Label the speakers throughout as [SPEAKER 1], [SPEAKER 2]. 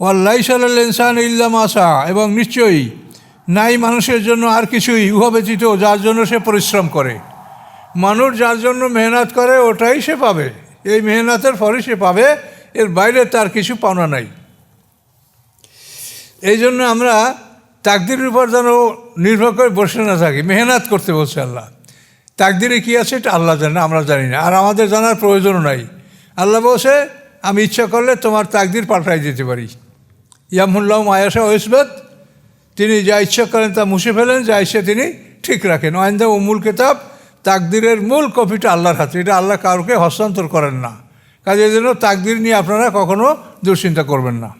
[SPEAKER 1] ওয়াল্লাইসা লিল ইনসানি ইল্লা মা সা, এবং নিশ্চয়ই নাই মানুষের জন্য আর কিছুই উহা ব্যতীত যার জন্য সে পরিশ্রম করে। মানুষ যার জন্য মেহনত করে ওটাই সে পাবে, এই মেহনতের ফলে সে পাবে, এর বাইরে তার কিছু পাওনা নাই। এই জন্য আমরা তাকদিরের উপর যেন নির্ভর করে বসে না থাকি, মেহনত করতে বলছে আল্লাহ। তাকদিরে কী আছে এটা আল্লাহ জানে, আমরা জানি না, আর আমাদের জানার প্রয়োজনও নাই। আল্লাহ বলছে আমি ইচ্ছা করলে তোমার তাকদির পাল্টাই দিতে পারি। ইয়ামহুল্লাহু মা ইয়াশা ওয়া ইসবাত, তিনি যা ইচ্ছা করেন তা মুছে ফেলেন, যা ইচ্ছা তিনি ঠিক রাখেন। ওয়াইন্দা উমুল কিতাব, তাকদিরের মূল কপিটা আল্লাহর হাতে, এটা আল্লাহ কাউকে হস্তান্তর করেন না। কাজে এই জন্য তাকদির নিয়ে আপনারা কখনো দুশ্চিন্তা করবেন না।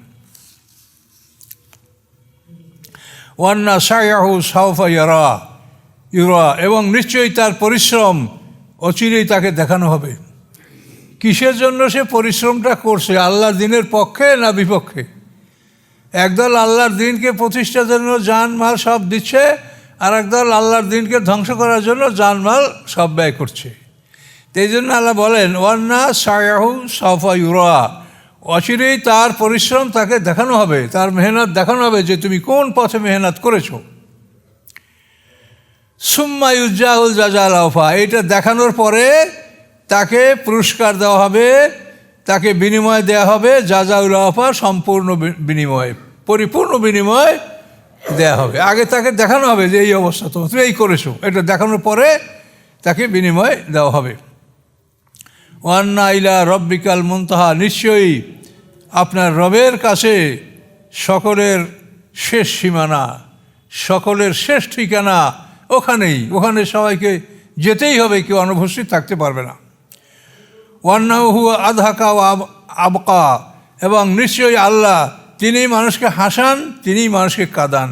[SPEAKER 1] ওয়ান্না সায়াহু সাউফা ইউরা, এবং নিশ্চয়ই তার পরিশ্রম অচিরেই তাকে দেখানো হবে। কিসের জন্য সে পরিশ্রমটা করছে, আল্লাহর দিনের পক্ষে না বিপক্ষে? একদল আল্লাহর দিনকে প্রতিষ্ঠার জন্য জানমাল সব দিচ্ছে, আর একদল আল্লাহর দিনকে ধ্বংস করার জন্য জানমাল সব ব্যয় করছে। এই জন্য আল্লাহ বলেন ওয়ান্না সায়াহু সাউফা ইউরা, অচিরেই তার পরিশ্রম তাকে দেখানো হবে, তার মেহনত দেখানো হবে যে তুমি কোন পথে মেহনত করেছো। সুম্মা ইউজ্জাউল জাজাল আওফা, এটা দেখানোর পরে তাকে পুরস্কার দেওয়া হবে, তাকে বিনিময় দেওয়া হবে, জাজাউল আওফা, সম্পূর্ণ বিনিময়, পরিপূর্ণ বিনিময় দেওয়া হবে। আগে তাকে দেখানো হবে যে এই অবস্থা তুমি এই করেছো, এটা দেখানোর পরে তাকে বিনিময় দেওয়া হবে। ওয়ান্না ইলা রব্বিকাল মুনতাহা, নিশ্চয়ই আপনার রবের কাছে সকলের শেষ সীমানা, সকলের শেষ ঠিকানা ওখানেই, ওখানে সবাইকে যেতেই হবে, কেউ অনুপস্থিত থাকতে পারবে না। ওয়ান্নাহু হুয়া আদহাকা ওয়া আবকা, এবং নিশ্চয়ই আল্লাহ তিনি মানুষকে হাসান, তিনি মানুষকে কাঁদান।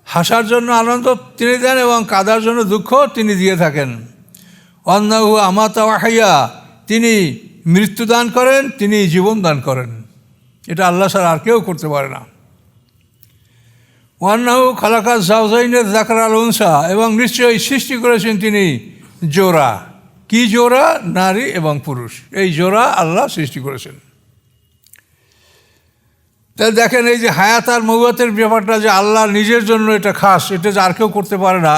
[SPEAKER 1] হাসার জন্য আনন্দ তিনি দেন এবং কাঁদার জন্য দুঃখ তিনি দিয়ে থাকেন। ওয়ান্নাহু আমাতা ওয়া হাইয়া, তিনি মৃত্যুদান করেন, তিনি জীবন দান করেন, এটা আল্লাহ ছাড়া আর কেউ করতে পারে না। ওয়ান্নাহু খালাকা যাওজাইনের যাকর আল উনসা, এবং নিশ্চয়ই সৃষ্টি করেছেন তিনি জোড়া। কি জোড়া? নারী এবং পুরুষ, এই জোড়া আল্লাহ সৃষ্টি করেছেন। তাই দেখেন এই যে হায়াত আর মওয়াতের ব্যাপারটা যে আল্লাহ নিজের জন্য এটা খাস, এটা যে আর কেউ করতে পারে না,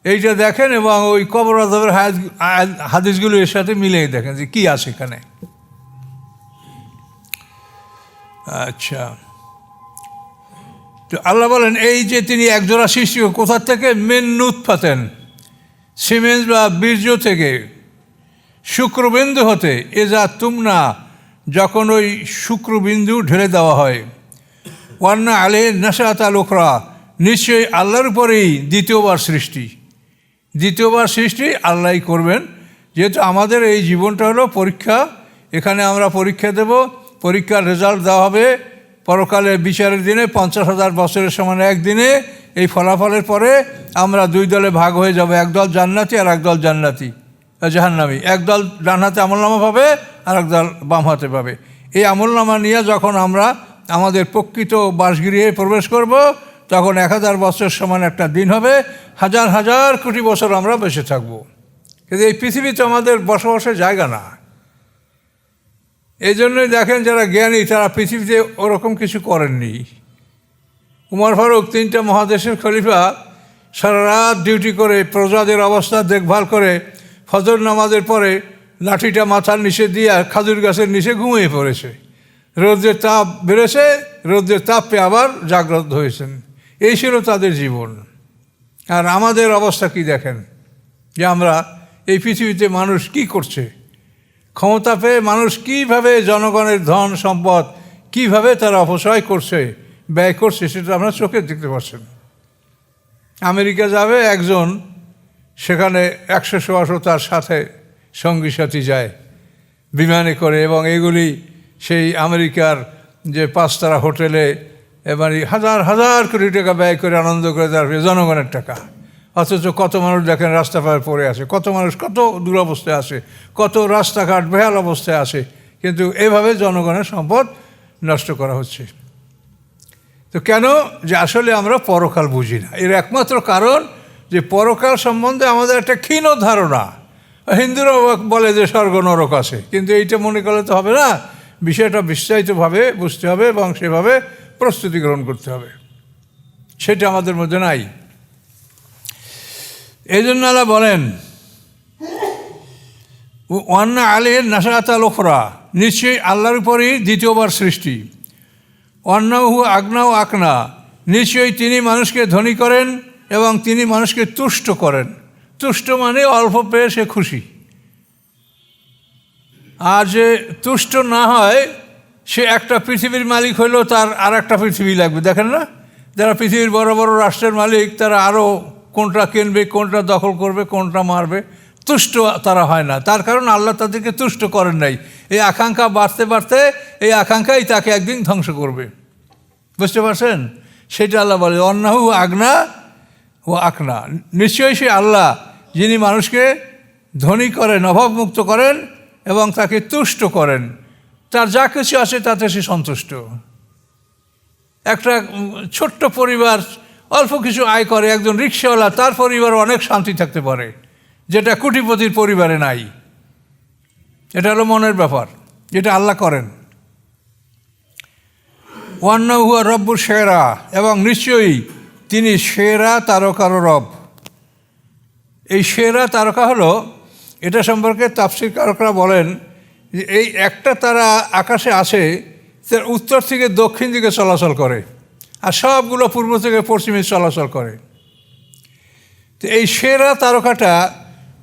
[SPEAKER 1] এইটা দেখেন এবং ওই কবর আযাবের হাদিসগুলো এর সাথে মিলিয়ে দেখেন যে কী আছে এখানে। আচ্ছা, তো আল্লাহ বলেন এই যে তিনি একজোড়া সৃষ্টি, কোথা থেকে? মিন নুতফাতেন, সিমেন্স বা বীর্য থেকে, শুক্রবিন্দু হতে, এজা তুমনা, যখন ওই শুক্রবিন্দু ঢেলে দেওয়া হয়। ওয়ান্না আলে নাশাত আল উখরা, নিশ্চয়ই আল্লাহর উপরেই দ্বিতীয়বার সৃষ্টি, দ্বিতীয়বার সৃষ্টি আল্লাহই করবেন। যেহেতু আমাদের এই জীবনটা হলো পরীক্ষা, এখানে আমরা পরীক্ষা দেব, পরীক্ষার রেজাল্ট দেওয়া হবে পরকালে বিচারের দিনে, 50,000 বছরের সমান একদিনে। এই ফলাফলের পরে আমরা দুই দলে ভাগ হয়ে যাব, একদল জান্নাতি আর একদল জাহান্নামী। একদল ডান হাতে আমলনামা পাবে আর একদল বাম হাতে পাবে। এই আমলনামা নিয়ে যখন আমরা আমাদের প্রকৃত বাসগৃহে প্রবেশ করব, তখন 1000 বছর সমান একটা দিন হবে, হাজার হাজার কোটি বছর আমরা বেঁচে থাকবো। কিন্তু এই পৃথিবীতে আমাদের বসবাসের জায়গা না। এই জন্যই দেখেন যারা জ্ঞানী তারা পৃথিবীতে ওরকম কিছু করেননি। উমর ফারুক 3টা মহাদেশের খলিফা সারা রাত ডিউটি করে প্রজাদের অবস্থা দেখভাল করে ফজর নামাজের পরে লাঠিটা মাথার নিচে দিয়ে খাজুর গাছের নিচে ঘুমিয়ে পড়েছে। রৌদ্রের তাপ বেড়েছে, রৌদ্রের তাপ পেয়ে আবার জাগ্রত হয়েছেন। এই ছিল তাদের জীবন। আর আমাদের অবস্থা কি দেখেন, যে আমরা এই পৃথিবীতে মানুষ কি করছে, ক্ষমতা পেয়ে মানুষ কীভাবে জনগণের ধন সম্পদ কীভাবে তারা অপচয় করছে, ব্যয় করছে, সেটা আপনারা চোখে দেখতে পাচ্ছেন। আমেরিকা যাবে একজন, সেখানে 100 তার সাথে সঙ্গী সাথী যায় বিমানে করে, এবং এগুলি সেই আমেরিকার যে 5 তারা হোটেলে এবার হাজার হাজার কোটি টাকা ব্যয় করে আনন্দ করে তার জনগণের টাকা। অথচ কত মানুষ দেখেন রাস্তায় পড়ে আছে, কত মানুষ কত দুরবস্থায় আছে, কত রাস্তাঘাট বেহাল অবস্থায় আছে, কিন্তু এভাবে জনগণের সম্পদ নষ্ট করা হচ্ছে। তো কেন? যে আসলে আমরা পরকাল বুঝি না। এর একমাত্র কারণ যে পরকাল সম্বন্ধে আমাদের একটা ক্ষীণ ধারণা। হিন্দুরাও বলে যে স্বর্গ নরক আছে, কিন্তু এইটা মনে করলে তো হবে না। বিষয়টা বিস্তারিতভাবে বুঝতে হবে এবং সেভাবে প্রস্তুতি গ্রহণ করতে হবে। সেটা আমাদের মধ্যে নাই। এই জন্য আল্লাহ বলেন ওয়ান্না আলীর নাসাতাল ওখরা, নিশ্চয়ই আল্লাহর উপরই দ্বিতীয়বার সৃষ্টি। অন্নাহু আগ্নাও আকনা, নিশ্চয়ই তিনি মানুষকে ধনী করেন এবং তিনি মানুষকে তুষ্ট করেন। তুষ্ট মানে অল্প পেয়ে সে খুশি। আর যে তুষ্ট না হয় সে একটা পৃথিবীর মালিক হইলেও তার আর একটা পৃথিবী লাগবে। দেখেন না, যারা পৃথিবীর বড় বড় রাষ্ট্রের মালিক তারা আরও কোনটা কিনবে, কোনটা দখল করবে, কোনটা মারবে, তুষ্ট তারা হয় না। তার কারণ আল্লাহ তাদেরকে তুষ্ট করেন নাই। এই আকাঙ্ক্ষা বাড়তে বাড়তে এই আকাঙ্ক্ষাই তাকে একদিন ধ্বংস করবে। বুঝতে পারছেন? সেটা আল্লাহ বলে অন্নাহু আগনা ও আকনা, নিশ্চয়ই সে আল্লাহ যিনি মানুষকে ধনী করেন, অভাবমুক্ত করেন এবং তাকে তুষ্ট করেন। তার যা কিছু আছে তাতে সে সন্তুষ্ট। একটা ছোট্ট পরিবার অল্প কিছু আয় করে, একজন রিক্সাওয়ালা, তার পরিবার অনেক শান্তি থাকতে পারে, যেটা কোটিপতির পরিবারে নাই। এটা হলো মনের ব্যাপার, যেটা আল্লাহ করেন। ওয়ান্নাহু হুয়া রব্বুর শেরা, এবং নিশ্চয়ই তিনি সেরা তারকারও রব। এই সেরা তারকা হলো, এটা সম্পর্কে তাফসীরকারকরা বলেন যে এই একটা তারা আকাশে আছে, তার উত্তর থেকে দক্ষিণ দিকে চলাচল করে, আর সবগুলো পূর্ব থেকে পশ্চিমে চলাচল করে। তো এই সেরা তারকাটা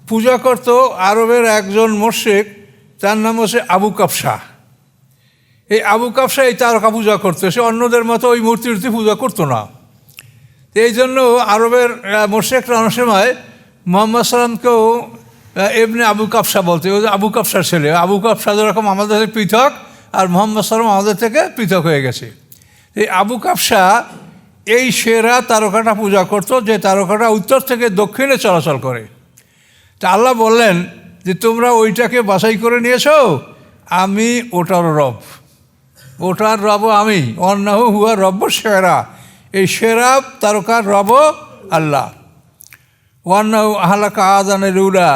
[SPEAKER 1] পূজা করত আরবের একজন মুশরিক, তার নাম হচ্ছে আবু কাবসা। এই আবু কাবসা এই তারকা পূজা করতো, সে অন্যদের মতো ওই মূর্তি পূজা করতো না। তো এই জন্য আরবের মুশরিকরা অনেক সময় মুহাম্মদ সাল্লামকেও এমনি আবু কাবসা বলতে, ওই আবু কাবসার ছেলে। আবু কাবসা যেরকম আমাদের থেকে পৃথক, আর মুহাম্মদ সাল্লাম আমাদের থেকে পৃথক হয়ে গেছে। এই আবু কাবসা এই সেরা তারকাটা পূজা করতো, যে তারকাটা উত্তর থেকে দক্ষিণে চলাচল করে। তা আল্লাহ বললেন যে তোমরা ওইটাকে বাছাই করে নিয়েছো, আমি ওটার রব, ওটার রব আমি। অন্নাহু হুয়া রব্ব সেরা, এই সেরা তারকার রব আল্লাহ। ওয়ান্নাহু আহলাকা আদানের উলা,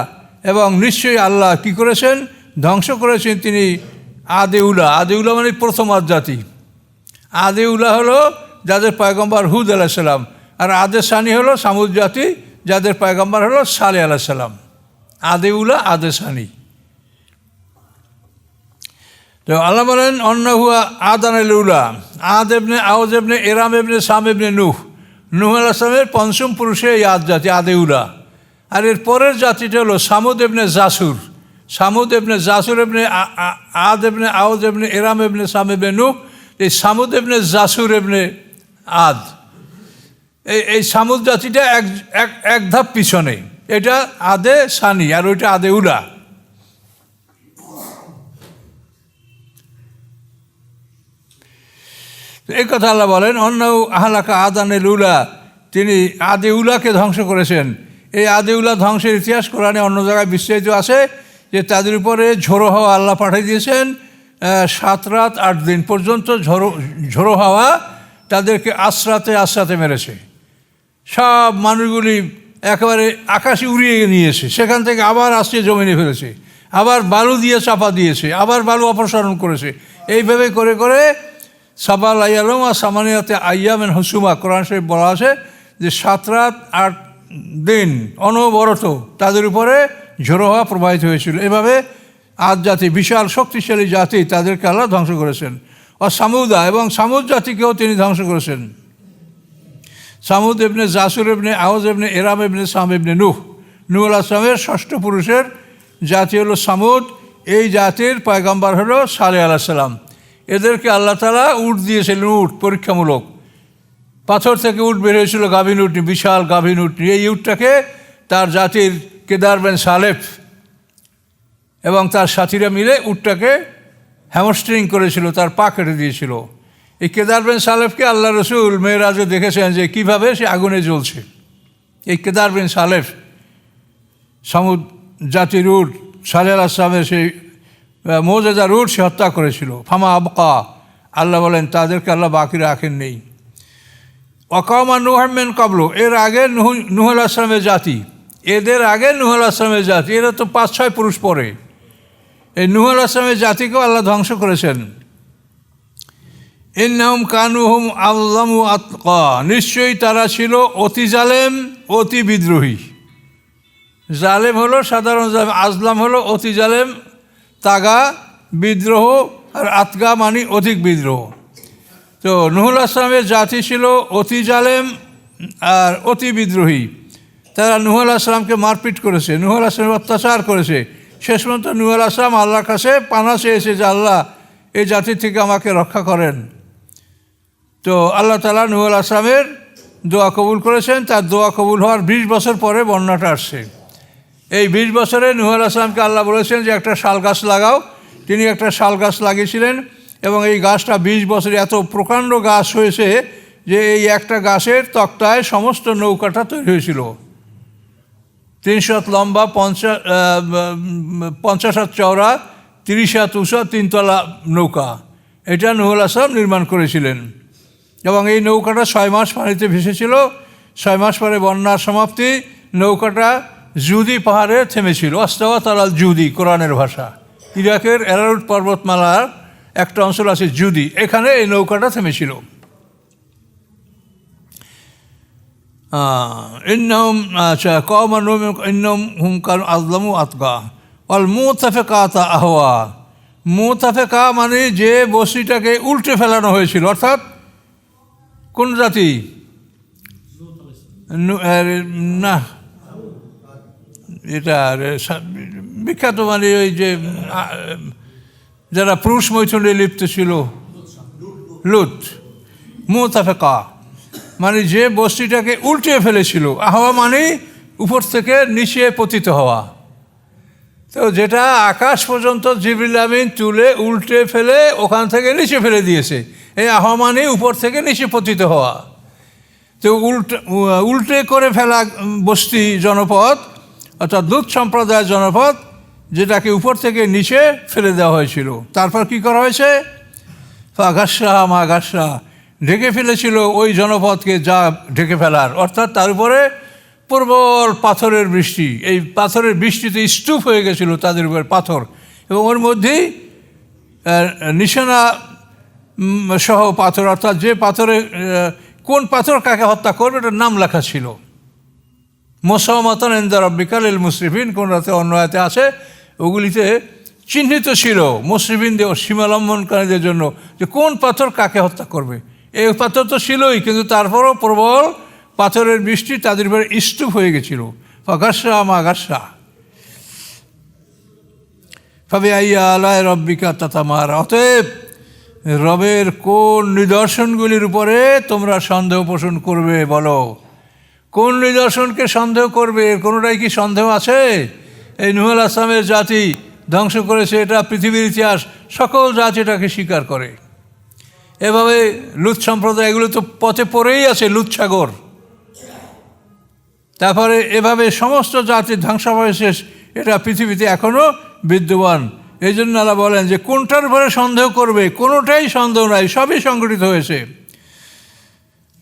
[SPEAKER 1] এবং নিশ্চয়ই আল্লাহ কি করেছেন, ধ্বংস করেছেন তিনি আদেউলা। আদেউলা মানে প্রথম আদ জাতি। আদেউলা হলো যাদের পয়গম্বর হুদ আলাইহিস সালাম, আর আদে সানি হলো সামুদ জাতি, যাদের পয়গম্বর হলো সালেহ আলাইহিস সালাম। আদেউলা আদে সানি। তো আল্লাহ বলেন অন্নাহু আদানের উলা, আদ এবনে আওজ এবনে এরাম এবনে সাম এবনে নূহ। নূহ আলাইহিস সালামের পঞ্চম পুরুষে এই আদ জাতি আদেউলা। আর এর পরের জাতিটা হলো সামুদ এবনে জাসুর। সামুদ এবনে জাসুর এবনে আদ এবনে আওজ এবনে এরাম এবনে সাম এবনে নূহ। এই সামুদ এবনে জাসুর এবনে আদ, এই সামুদ জাতিটা এক ধাপ পিছনে। এটা আদে সানি আর ওইটা আদে উলা। এই কথা আল্লাহ বলেন অন্নাহু আহলাকা আদানের উলা, তিনি আদে উলাকে ধ্বংস করেছেন। এই আদে উলা ধ্বংসের ইতিহাস কোরআনে অন্য জায়গায় বিস্তারিত আছে, যে তাদের উপরে ঝোড়ো হাওয়া আল্লাহ পাঠিয়ে দিয়েছেন। 7 রাত 8 দিন পর্যন্ত ঝোড়ো হাওয়া তাদেরকে আশ্রাতে মেরেছে। সব মানুষগুলি একেবারে আকাশে উড়িয়ে নিয়েছে, সেখান থেকে আবার আসছে জমিনে ফেলেছে, আবার বালু দিয়ে চাপা দিয়েছে, আবার বালু অপসারণ করেছে। এইভাবে করে করে সাবা লাইয়ালম আর সামানিয়াতে আইয়ামেন হুসুমা, কোরআন শরীফ বলা আছে যে 7 রাত 8 দিন অনবরত তাদের উপরে ঝোড়ো হাওয়া প্রবাহিত হয়েছিল। এভাবে আদ জাতি, বিশাল শক্তিশালী জাতি, তাদেরকে আল্লাহ ধ্বংস করেছেন। ও সামুদা, এবং সামুদ জাতিকেও তিনি ধ্বংস করেছেন। সামুদ এবনে জাসুর এবনে আওজ এবনে এরাম এবনে সাম এবনে নূহ। নূহ আলাইহিস সালামের 6ষ্ঠ পুরুষের জাতি হলো সামুদ। এই জাতির পয়গম্বর হলো সালেহ আলাইহিস সালাম। এদেরকে আল্লাহ তাআলা উট দিয়েছিলেন, উট পরীক্ষামূলক। পাথর থেকে উট বের হয়েছিল, গাভীন উট, বিশাল গাভীন উট। এই উটটাকে তার জাতির কেদার বিন সালেফ এবং তার সাথীরা মিলে উটটাকে হ্যামস্ট্রিং করেছিল, তার পা কেটে দিয়েছিল। এই কেদার বিন সালেফকে আল্লাহ রসুল মেরাজে দেখেছেন যে কীভাবে সে আগুনে জ্বলছে। এই কেদার বিন সালেফ সামুদ জাতির উট, সালেহ আলাইহিস সালামের সেই মোজেদার উট সে হত্যা করেছিল। ফামা আবকা, আল্লাহ বলেন তাদেরকে আল্লাহ বাকি রাখেন নেই। ওয়াকামা নূহ মিন ক্বাবলু, এর আগে নূহ আলাইহিস সালামের জাতি, এদের আগে নূহ আলাইহিস সালামের জাতি, এরা তো 5-6 পুরুষ পরে। এই নূহ আলাইহিস সালামের জাতিকেও আল্লাহ ধ্বংস করেছেন। ইন্নাহুম কানুহুম আযলামু আতকা, নিশ্চয়ই তারা ছিল অতি জালেম, অতি বিদ্রোহী। জালেম হলো সাধারণ জালেম, আজলাম হলো অতি জালেম, তাগা, বিদ্রোহ, আর আতগা মানে অধিক বিদ্রোহ। তো নূহ আলাইহিস সালামের জাতি ছিল অতি জালেম আর অতি বিদ্রোহী। তারা নূহ আলাইহিস সালামকে মারপিট করেছে, নূহ আলাইহিস সালাম অত্যাচার করেছে। শেষ পর্যন্ত নূহ আলাইহিস সালাম আল্লাহর কাছে পানা চেয়েছে যে আল্লাহ এই জাতি থেকে আমাকে রক্ষা করেন। তো আল্লাহ তাআলা নূহ আলাইহিস সালামের দোয়া কবুল করেছেন। তার দোয়া কবুল হওয়ার 20 বছর পরে বন্যাটা আসছে। এই 20 বছরে নূহ আলাইহিস সালামকে আল্লাহ বলেছেন যে একটা শাল গাছ লাগাও। তিনি একটা শাল গাছ লাগিয়েছিলেন এবং এই গাছটা 20 বছরে এত প্রকাণ্ড গাছ হয়েছে যে এই একটা গাছের তক্তায় সমস্ত নৌকাটা তৈরি হয়েছিল। 300 হাত লম্বা, 50 হাত চওড়া, 30 হাত উঁচা, 3 তলা নৌকা। এটা নূহ আলাইহিস সালাম নির্মাণ করেছিলেন এবং এই নৌকাটা 6 মাস পানিতে ভেসেছিল। 6 মাস পরে বন্যার সমাপ্তি, নৌকাটা জুদি পাহাড়ে থেমেছিল। আস্তাওয়াত আলাল জুদি কোরআনের ভাষা। ইরাকের এরারুট পর্বতমালার একটা অঞ্চল আছে জুদি, এখানে এই নৌকাটা থেমেছিল। ইন্নাহুম আচ্ছা কওমান ইন্নাহুম কানু আযলামু আতগা ওয়াল মুতাফিকাতা আহওয়া। মুতাফিকা মানে যে বস্তিটাকে উল্টে ফেলানো হয়েছিল, অর্থাৎ কোন জাতি? না, এটা বিখ্যাত মানে ওই যে যারা পুরুষ মৈথুনে লিপ্ত ছিল, লুত। মুতাফিকা মানে যে বস্তিটাকে উল্টে ফেলেছিল। আহওয়া মানে উপর থেকে নিচে পতিত হওয়া। তো যেটা আকাশ পর্যন্ত জিবরিল আমিন তুলে উল্টে ফেলে ওখান থেকে নিচে ফেলে দিয়েছে, এই আহওয়া মানে উপর থেকে নিচে পতিত হওয়া। তো উল্টে করে ফেলা বস্তি জনপদ, অর্থাৎ লুত সম্প্রদায়ের জনপদ, যেটাকে উপর থেকে নিচে ফেলে দেওয়া হয়েছিল। তারপর কি করা হয়েছে? ফাগাসা মা গাসা, ঢেকে ফেলেছিল ওই জনপদকে যা ঢেকে ফেলার, অর্থাৎ তার উপরে প্রবল পাথরের বৃষ্টি। এই পাথরের বৃষ্টিতে স্তূপ হয়ে গেছিল তাদের উপর পাথর, এবং ওর মধ্যেই নিশানা সহ পাথর, অর্থাৎ যে পাথরে কোন পাথর কাকে হত্যা করবে এটার নাম লেখা ছিল। মুসাওয়ামাতান ইনদা রাব্বিকা লিল মুসরিফিন, কোন রাতে অন্য আয়াতে আছে, ওগুলিতে চিহ্নিত ছিল মুসরিফিনদের, সীমালম্বনকারীদের জন্য, যে কোন পাথর কাকে হত্যা করবে। এই পাথর তো ছিলই, কিন্তু তারপরও প্রবল পাথরের বৃষ্টি তাদের উপরে স্তূপ হয়ে গেছিল। ফাগাসা মা গাসা ফাবিআইয়ি আলাই রাব্বিকা তাতামারা। অতএব রবের কোন নিদর্শনগুলির উপরে তোমরা সন্দেহ পোষণ করবে বলো? কোন নিদর্শনকে সন্দেহ করবে? এর কোনোটাই কি সন্দেহ আছে? এই নূহ আলাইহিস সালামের জাতি ধ্বংস করেছে, এটা পৃথিবীর ইতিহাস, সকল জাতি এটাকে স্বীকার করে। এভাবে লুত সম্প্রদায়, এগুলো তো পথে পড়েই আছে, লুত সাগর। তারপরে এভাবে সমস্ত জাতির ধ্বংসাবশেষ এটা পৃথিবীতে এখনও বিদ্যমান। এই জন্য আল্লাহ বলেন যে কোনটার উপরে সন্দেহ করবে? কোনোটাই সন্দেহ নাই, সবই সংগঠিত হয়েছে।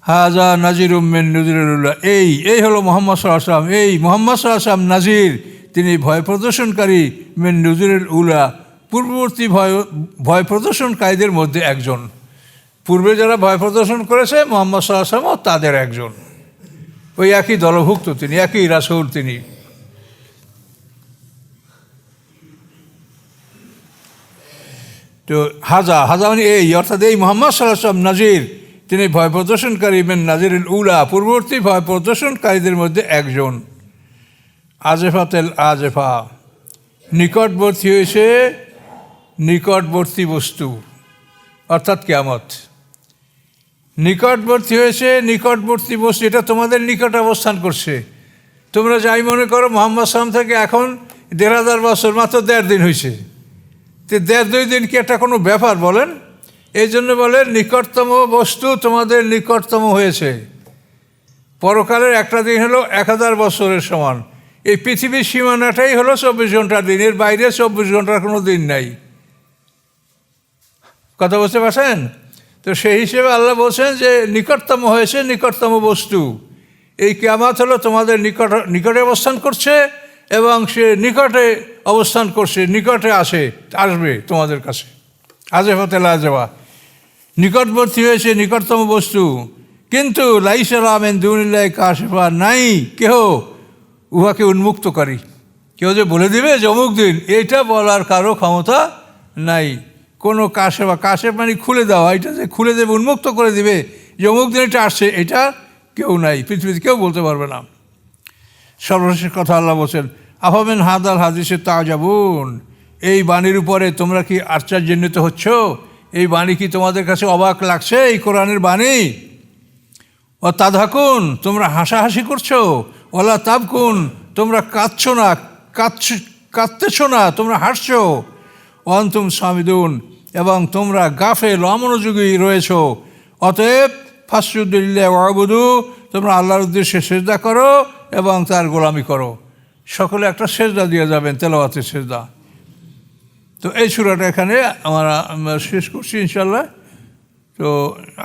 [SPEAKER 1] হাজা নাজিরুম মিন নুযুরিল্লাহ, এই হলো মুহাম্মদ সাল্লাল্লাহু আলাইহি ওয়াসাল্লাম। এই মুহাম্মদ সাল্লাল্লাহু আলাইহি ওয়াসাল্লাম নাজির, তিনি ভয় প্রদর্শনকারী, মিন নুযুরিল উলা, পূর্ববর্তী ভয় প্রদর্শনকারীদের মধ্যে একজন। পূর্বে যারা ভয় প্রদর্শন করেছে মুহাম্মদ সাল্লাল্লাহু আলাইহি ওয়াসাল্লাম তাদের একজন, ওই একই দলভুক্ত তিনি, একই রাসূল তিনি। তো হাজা মানে এই, অর্থাৎ এই মুহাম্মদ সাল্লাল্লাহু আলাইহি ওয়াসাল্লাম নাজির, তিনি ভয় প্রদর্শনকারী, মিন নাজিরুল উলা, পূর্ববর্তী ভয় প্রদর্শনকারীদের মধ্যে একজন। আজেফাতেল আজেফা, নিকটবর্তী হয়েছে নিকটবর্তী বস্তু, অর্থাৎ কিয়ামত। নিকটবর্তী হয়েছে নিকটবর্তী বস্তু, এটা তোমাদের নিকট অবস্থান করছে। তোমরা যাই মনে করো, মুহাম্মদ সাল্লাল্লাহু আলাইহি ওয়াসাল্লাম থেকে এখন 1500 বছর, মাত্র 1.5 দিন হয়েছে। তো 1.5-2 দিন কি একটা কোনো ব্যাপার বলেন? এই জন্য বলেন নিকটতম বস্তু তোমাদের নিকটতম হয়েছে। পরকালের একটা দিন হলো 1000 বছরের সমান। এই পৃথিবীর সীমানাটাই হলো 24 ঘন্টার দিন, এর বাইরে 24 ঘন্টার কোনো দিন নাই। কথা বুঝতে পারছেন? তো সেই হিসেবে আল্লাহ বলছেন যে নিকটতম হয়েছে নিকটতম বস্তু। এই কিয়ামত হলো তোমাদের নিকটে অবস্থান করছে, এবং সে নিকটে অবস্থান করছে, নিকটে আসবে তোমাদের কাছে। আজেফাতেল আজেফা, নিকটবর্তী হয়েছে নিকটতম বস্তু, কিন্তু লাইসা লাহু মিন দুনিল্লাহি কাশিফা, নাই কেহ উহাকে উন্মুক্তকারী। কেউ যে বলে দিবে যে অমুক দিন, এটা বলার কারো ক্ষমতা নাই। কোনো কাশেফা, কাশেফ মানে খুলে দেওয়া, এটা যে খুলে দেবে, উন্মুক্ত করে দিবে যে অমুক দিন এটা আসছে, এটা কেউ নাই, পৃথিবীতে কেউ বলতে পারবে না। সর্বশেষ কথা আল্লাহ বলছেন, আফামিন হাদাল হাদিসে তাজাবুন, এই বাণীর উপরে তোমরা কি আশ্চর্যান্বিত হচ্ছ? এই বাণী কি তোমাদের কাছে অবাক লাগছে? এই কোরআনের বাণী। ও তাদহাকুন, তোমরা হাসাহাসি করছো। ওলা তাবকুন, তোমরা কাঁদছো না, কাঁদতেছ না, তোমরা হাসছো। ওয়ান্তুম সামিদুন, এবং তোমরা গাফেল অমনোযোগী রয়েছ। অতএব ফাসজুদুলিল্লাহি ওয়াবুদু, তোমরা আল্লাহর উদ্দেশ্যে সেজদা করো এবং তার গোলামি করো। সকলে একটা সেজদা দিয়ে যাবেন, তেলাওয়াতের সেজদা। তো এই সূরাটা এখানে আমরা শেষ করছি ইনশাল্লাহ। তো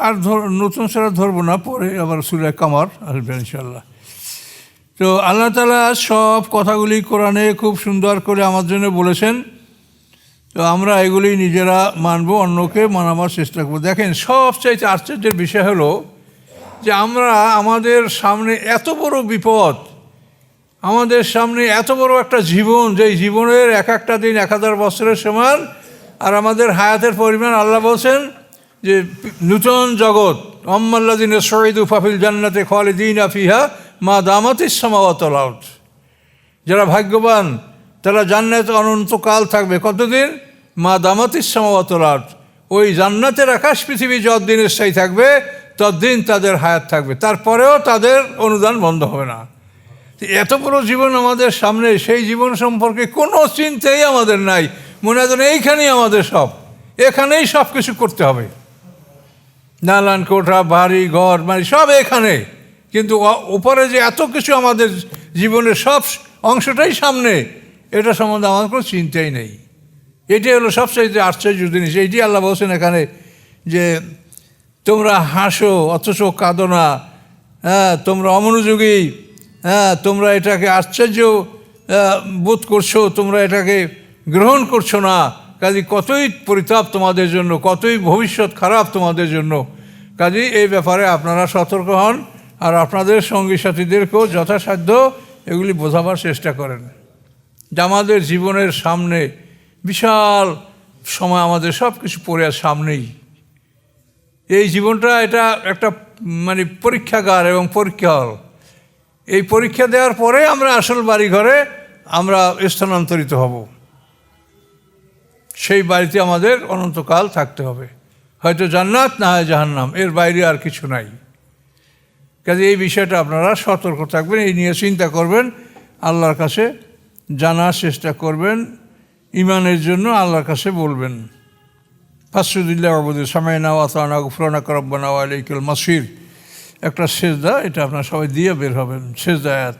[SPEAKER 1] আর নতুন সূরা ধরবো না, পরে আবার সূরা কামার আসবে ইনশাল্লাহ। তো আল্লাহ তাআলা সব কথাগুলি কোরআনে খুব সুন্দর করে আমার জন্য বলেছেন। তো আমরা এগুলি নিজেরা মানব, অন্যকে মানাবার চেষ্টা করবো। দেখেন, সবচাইতে আশ্চর্যের বিষয় হলো যে আমরা, আমাদের সামনে এত বড় বিপদ, আমাদের সামনে এত বড় একটা জীবন, যেই জীবনের এক একটা দিন 1000 বছরের সমান, আর আমাদের হায়াতের পরিমাণ আল্লাহ বলছেন যে নূতন জগৎ, আম্মাল্লাযিনা সুইদু ফাফিল জান্নাতি খালিদিনা ফিহা মা দামাতিস সামাওয়াতু ওয়াল আরদ। যারা ভাগ্যবান তারা জান্নাতে অনন্তকাল থাকবে। কতদিন? মা দামাতিস সামাওয়াতু ওয়াল আরদ, ওই জান্নাতের আকাশ পৃথিবী যতদিন স্থায়ী থাকবে ততদিন তাদের হায়াত থাকবে, তারপরেও তাদের অনুদান বন্ধ হবে না। এত বড় জীবন আমাদের সামনে, সেই জীবন সম্পর্কে কোনো চিন্তাই আমাদের নাই। মনে হয় এইখানেই আমাদের সব, এখানেই সব কিছু করতে হবে, দালান কোঠা বাড়ি ঘর মানে সব এখানে। কিন্তু উপরে যে এত কিছু আমাদের জীবনের সব অংশটাই সামনে, এটা সম্বন্ধে আমাদের কোনো চিন্তাই নেই। এটাই হলো সবচাইতে আশ্চর্য জিনিস। এইটি আল্লাহ বলছেন এখানে যে তোমরা হাসো অথচ কাঁদো না, হ্যাঁ, তোমরা অমনোযোগী, হ্যাঁ, তোমরা এটাকে আশ্চর্য বোধ করছো, তোমরা এটাকে গ্রহণ করছো না। কাজে কতই পরিতাপ তোমাদের জন্য, কতই ভবিষ্যৎ খারাপ তোমাদের জন্য। কাজেই এই ব্যাপারে আপনারা সতর্ক হন, আর আপনাদের সঙ্গী সাথীদেরকেও যথাসাধ্য এগুলি বোঝাবার চেষ্টা করেন যে আমাদের জীবনের সামনে বিশাল সময়, আমাদের সব কিছু পড়ে আছে সামনেই। এই জীবনটা এটা একটা মানে পরীক্ষাগার এবং পরীক্ষা হল। এই পরীক্ষা দেওয়ার পরে আমরা আসল বাড়ি ঘরে আমরা স্থানান্তরিত হব। সেই বাড়িতে আমাদের অনন্তকাল থাকতে হবে, হয়তো জান্নাত না হয় জাহান্নাম, এর বাইরে আর কিছু নাই। কাজে এই বিষয়টা আপনারা সতর্ক থাকবেন, এই নিয়ে চিন্তা করবেন, আল্লাহর কাছে জানার চেষ্টা করবেন, ইমানের জন্য আল্লাহর কাছে বলবেন। ফাসজুদুলিল্লাহি ওয়াবুদু সামি'না ওয়া আতা'না গুফরানাকা রাব্বানা ওয়া ইলাইকাল মাসির, একটা সেজদা, এটা আপনারা সবাই দিয়ে বের হবেন, সেজদা আয়াত।